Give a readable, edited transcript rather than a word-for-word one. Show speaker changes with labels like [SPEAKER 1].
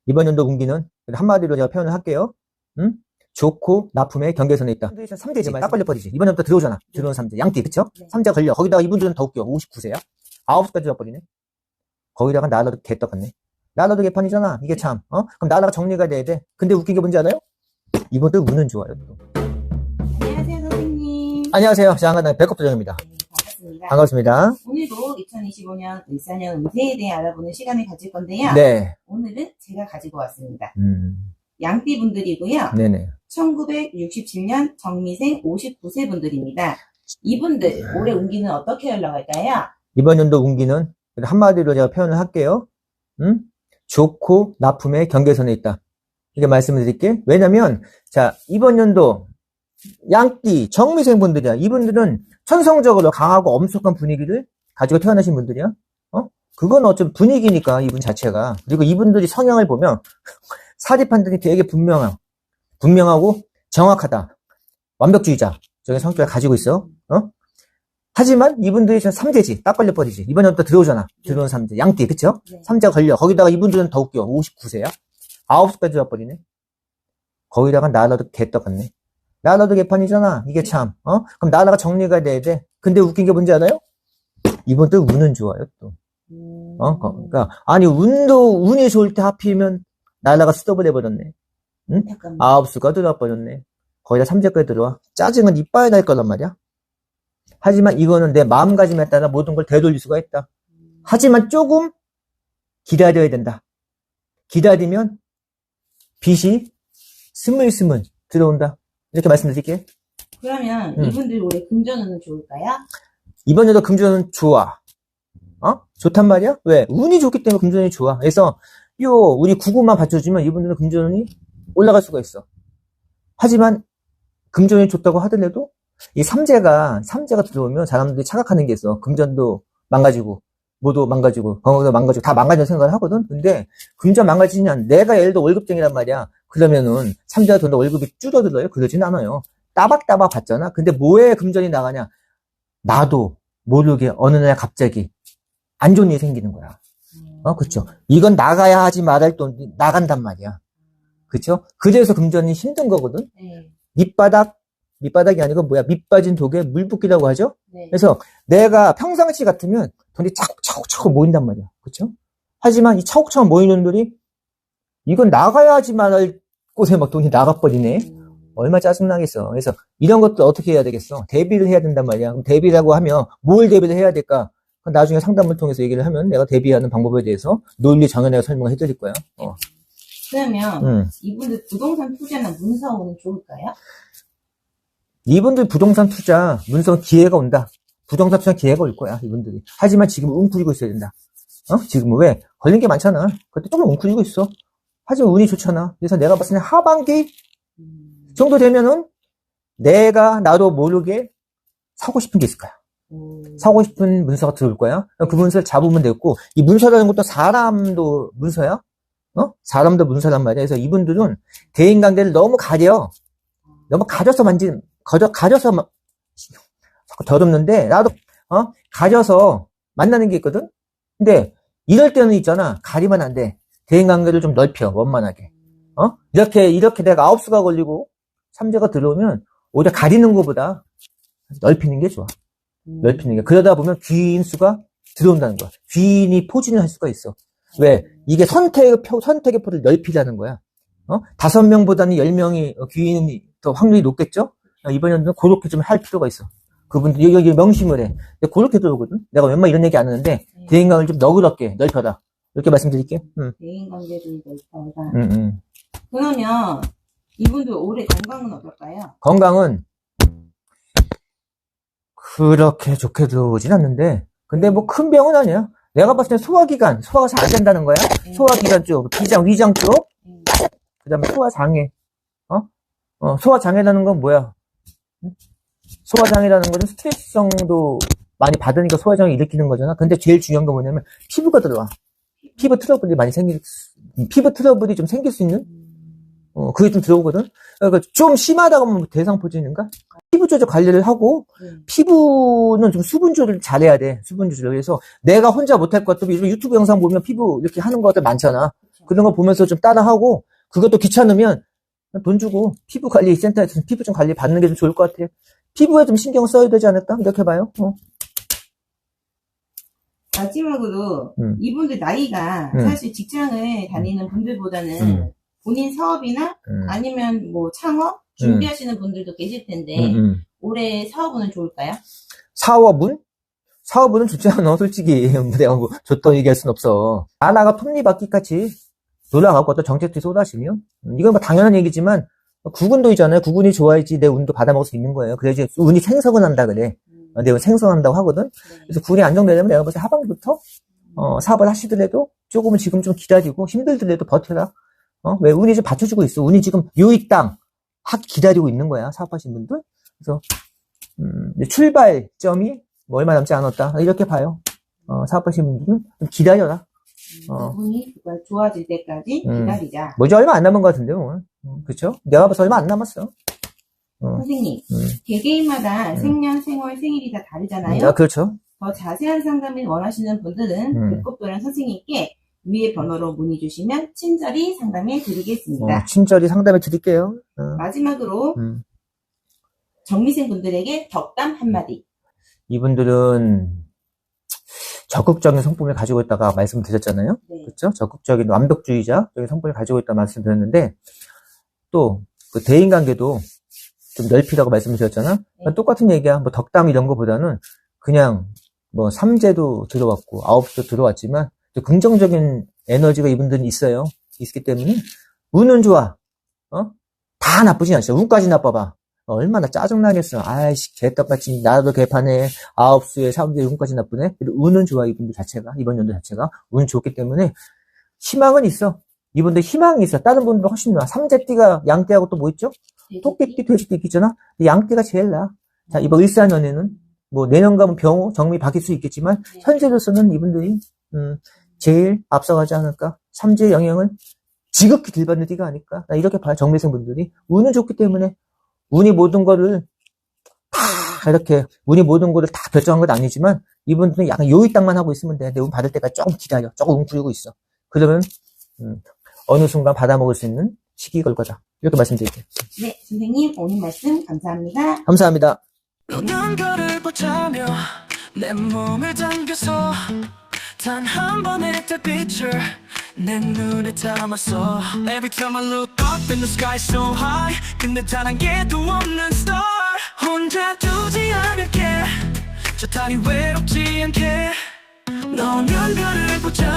[SPEAKER 1] 이번 연도 운기는 한마디로 제가 표현을 할게요. 응? 좋고 나쁨의 경계선에 있다. 3대지 딱 걸려버리지. 이번 연도 들어오잖아. 들어온 3대. 양띠, 그쵸?
[SPEAKER 2] 네.
[SPEAKER 1] 3대 걸려. 거기다가 이분들은 더 웃겨. 59세야. 9시까지 와버리네. 거기다가 나라도 개떡같네. 나라도 개판이잖아. 이게 참. 그럼 나라가 정리가 돼야 돼. 근데 웃긴 게 뭔지 알아요? 이분들 운은 좋아요. 또.
[SPEAKER 2] 안녕하세요, 선생님.
[SPEAKER 1] 안녕하세요. 장하단 백업도정입니다.
[SPEAKER 2] 네, 반갑습니다.
[SPEAKER 1] 반갑습니다.
[SPEAKER 2] 오늘도 2025년 을사년 운세에 대해 알아보는 시간을 가질 건데요.
[SPEAKER 1] 네.
[SPEAKER 2] 오늘은 제가 가지고 왔습니다. 양띠 분들이고요.
[SPEAKER 1] 네네.
[SPEAKER 2] 1967년 정미생 59세 분들입니다. 이분들 올해 운기는 어떻게 흘러갈까요?
[SPEAKER 1] 이번 연도 운기는 한마디로 제가 표현을 할게요. 좋고 나쁨의 경계선에 있다. 이렇게 말씀을 드릴게요. 왜냐면, 자, 이번 연도 양띠, 정미생 분들이야. 이분들은 천성적으로 강하고 엄숙한 분위기를 가지고 태어나신 분들이야. 그건 어쩜 분위기니까, 이분 자체가. 그리고 이분들이 성향을 보면, 사지 판단이 되게 분명하고 정확하다. 완벽주의자. 저기 성격을 가지고 있어. 하지만 이분들이 3대지. 딱 걸려버리지. 이번 연도 들어오잖아. 들어온 3대. 양띠, 그쵸?
[SPEAKER 2] 네.
[SPEAKER 1] 3대가 걸려. 거기다가 이분들은 더 웃겨. 59세야. 9시까지 와버리네. 거기다가 나라도 개떡같네. 나라도 개판이잖아. 이게 참. 그럼 나라가 정리가 돼야 돼. 근데 웃긴 게 뭔지 알아요? 이분들 운은 좋아요, 또. 그러니까, 아니, 운이 좋을 때 하필이면 나라가 스톱을 해버렸네. 응?
[SPEAKER 2] 잠깐만.
[SPEAKER 1] 9수가 들어와버렸네. 거기다 3대까지 들어와. 짜증은 이빨 날 거란 말이야. 하지만 이거는 내 마음가짐에 따라 모든 걸 되돌릴 수가 있다. 하지만 조금 기다려야 된다. 기다리면 빛이 스물스물 들어온다. 이렇게 말씀드릴게요.
[SPEAKER 2] 그러면 이분들 올해 금전운은 좋을까요?
[SPEAKER 1] 이번에도 금전은 좋아. 좋단 말이야? 왜? 운이 좋기 때문에 금전이 좋아. 그래서 우리 구구만 받쳐주면 이분들은 금전운이 올라갈 수가 있어. 하지만 금전이 좋다고 하더라도 이 삼재가 들어오면 사람들이 착각하는 게 있어. 금전도 망가지고 모두 망가지고 건강도 망가지고 다 망가진다는 생각을 하거든. 근데 금전 망가지냐? 내가 예를 들어 월급쟁이란 말이야. 그러면은 삼재가 돈다 월급이 줄어들어요? 그러진 않아요. 따박따박 받잖아. 근데 뭐에 금전이 나가냐? 나도 모르게 어느 날 갑자기 안 좋은 일이 생기는 거야. 그쵸? 이건 나가야 하지 말할 돈이 나간단 말이야. 그쵸? 그래서 금전이 힘든 거거든.
[SPEAKER 2] 네.
[SPEAKER 1] 밑바닥이 아니고 밑 빠진 독에 물 붓기라고 하죠?
[SPEAKER 2] 네.
[SPEAKER 1] 그래서 내가 평상시 같으면 돈이 차곡차곡 모인단 말이야. 그쵸? 하지만 이 차곡차곡 모이는 돈이 이건 나가야 하지 말할 곳에 막 돈이 나가버리네. 얼마나 짜증나겠어. 그래서 이런 것도 어떻게 해야 되겠어? 대비를 해야 된단 말이야. 그럼 대비라고 하면 뭘 대비를 해야 될까? 나중에 상담을 통해서 얘기를 하면 내가 대비하는 방법에 대해서 논리 정연하게 설명을 해드릴 거야.
[SPEAKER 2] 그러면 이분들 부동산 투자나 문서운은 좋을까요?
[SPEAKER 1] 이분들 부동산 투자, 문서 기회가 온다. 부동산 투자 기회가 올 거야, 이분들이. 하지만 지금 웅크리고 있어야 된다. 지금 왜? 걸린 게 많잖아. 그때 조금 웅크리고 있어. 하지만 운이 좋잖아. 그래서 내가 봤을 때 하반기 정도 되면은 내가 나도 모르게 사고 싶은 게 있을 거야. 사고 싶은 문서가 들어올 거야. 그 문서를 잡으면 되고, 이 문서라는 것도 사람도 문서야? 사람도 문서란 말이야. 그래서 이분들은 대인관계를 너무 가려서 자꾸 더럽는데, 나도, 가려서 만나는 게 있거든? 근데, 이럴 때는 있잖아. 가리면 안 돼. 대인관계를 좀 넓혀, 원만하게. 이렇게 내가 9수가 걸리고, 3재가 들어오면, 오히려 가리는 것보다 넓히는 게 좋아. 넓히는 게. 그러다 보면 귀인 수가 들어온다는 거야. 귀인이 포진을 할 수가 있어. 왜? 이게 선택의 포를 넓히자는 거야. 5명보다는 10명이 귀인이 더 확률이 높겠죠? 이번 연도는 그렇게 좀 할 필요가 있어. 그분들, 여기 명심을 해. 그렇게 들어오거든? 내가 웬만하면 이런 얘기 안 하는데, 대인관계를 좀 너그럽게 넓혀라. 이렇게 말씀드릴게요.
[SPEAKER 2] 대인관계를 넓혀라. 그러면 이분들 올해 건강은 어떨까요?
[SPEAKER 1] 건강은 그렇게 좋게 들어오진 않는데, 근데 뭐 큰 병은 아니야. 내가 봤을 때 소화가 잘 안 된다는 거야. 소화기관 쪽, 비장, 위장 쪽, 그 다음에 소화장애. 소화장애라는 건 뭐야? 소화장애라는 거는 스트레스성도 많이 받으니까 소화장애 일으키는 거잖아. 근데 제일 중요한 건 뭐냐면 피부가 들어와. 피부 트러블이 좀 생길 수 있는? 그게 좀 들어오거든? 그러니까 좀 심하다고 하면 대상포진인가? 피부 조절 관리를 하고, 피부는 좀 수분 조절을 잘해야 돼. 수분 조절. 그래서 내가 혼자 못할 것도, 요즘 유튜브 영상 보면 피부 이렇게 하는 것들 많잖아. 그런 거 보면서 좀 따라하고, 그것도 귀찮으면 돈 주고 피부관리센터에서 피부 좀 관리 받는 게 좀 좋을 것 같아요. 피부에 좀 신경 써야 되지 않을까? 이렇게 봐요.
[SPEAKER 2] 마지막으로 이분들 나이가 사실 직장을 다니는 분들보다는 본인 사업이나 아니면 뭐 창업 준비하시는 분들도 계실 텐데 올해 사업운은 좋을까요?
[SPEAKER 1] 사업은? 사업은 좋지 않아, 솔직히. 내가 뭐 좋다고 얘기할 순 없어. 나라가 톱니바퀴같이 돌아가고 어떤 정책들이 쏟아지면, 이건 뭐 당연한 얘기지만, 국운도이잖아요. 국운이 좋아야지 내 운도 받아먹을 수 있는 거예요. 그래야지 운이 생성은 한다 그래. 내 운 생성한다고 하거든. 그래서 군이 안정되려면 내가 벌써 하반기부터, 사업을 하시더라도 조금은 지금 좀 기다리고 힘들더라도 버텨라. 왜 운이 좀 받쳐주고 있어. 운이 지금 요이 땅 기다리고 있는 거야. 사업하시는 분들. 그래서, 출발점이 뭐 얼마 남지 않았다. 이렇게 봐요. 사업하시는 분들은 좀 기다려라.
[SPEAKER 2] 운이 좋아질 때까지 기다리자.
[SPEAKER 1] 뭐지 얼마 안 남은 것 같은데요, 오늘. 그쵸? 내가 봐서 얼마 안 남았어.
[SPEAKER 2] 선생님, 개개인마다 생년, 생월, 생일이 다 다르잖아요.
[SPEAKER 1] 그렇죠.
[SPEAKER 2] 더 자세한 상담을 원하시는 분들은 배꼽도랑 선생님께 위의 번호로 문의 주시면 친절히 상담해 드리겠습니다.
[SPEAKER 1] 친절히 상담해 드릴게요.
[SPEAKER 2] 마지막으로 정미생 분들에게 덕담 한마디.
[SPEAKER 1] 이분들은 적극적인 성품을 가지고 있다가 말씀드렸잖아요.
[SPEAKER 2] 네.
[SPEAKER 1] 그렇죠? 적극적인 완벽주의자적인 성품을 가지고 있다 말씀드렸는데 또 그 대인관계도 좀 넓히라고 말씀드렸잖아.
[SPEAKER 2] 네.
[SPEAKER 1] 똑같은 얘기야. 뭐 덕담 이런 거보다는 그냥 뭐 삼재도 들어왔고 아홉도 들어왔지만 또 긍정적인 에너지가 이분들은 있어요. 있기 때문에 운은 좋아. 다 나쁘진 않죠. 운까지 나빠봐. 얼마나 짜증나겠어. 아이씨, 개떡같이, 나도 개판에, 아홉수에 사람들이 운까지 나쁘네? 운은 좋아, 이분들 자체가, 이번 연도 자체가. 운이 좋기 때문에, 희망은 있어. 이분들 희망이 있어. 다른 분들도 훨씬 나아. 삼재띠가 양띠하고 또 뭐 있죠? 토끼띠, 돼지띠 있잖아? 근데 양띠가 제일 나아. 자, 이번 을사년에는, 뭐, 내년 가면 병호, 정미 바뀔 수 있겠지만, 현재로서는 이분들이, 제일 앞서가지 않을까? 삼재의 영향을 지극히 딜받는 띠가 아닐까? 나 이렇게 봐요, 정미생 분들이. 운은 좋기 때문에, 운이 모든 거를 다 결정한 건 아니지만 이분들은 약간 요이 땅만 하고 있으면 돼. 내 운 받을 때까지 조금 기다려. 조금 운 부리고 있어. 그러면 어느 순간 받아먹을 수 있는 시기가 올 거다. 이렇게 말씀드릴게요.
[SPEAKER 2] 네, 선생님 오늘 말씀 감사합니다.
[SPEAKER 1] 감사합니다.
[SPEAKER 3] 거를 보자며 내 몸을 당겨서 단 한 번의 달빛을 내 눈에 담았어. Every time I look up in the sky so high 근데 단 한 개도 없는 star 혼자 두지 않을게 저 땅이 외롭지 않게 너면 별을 보자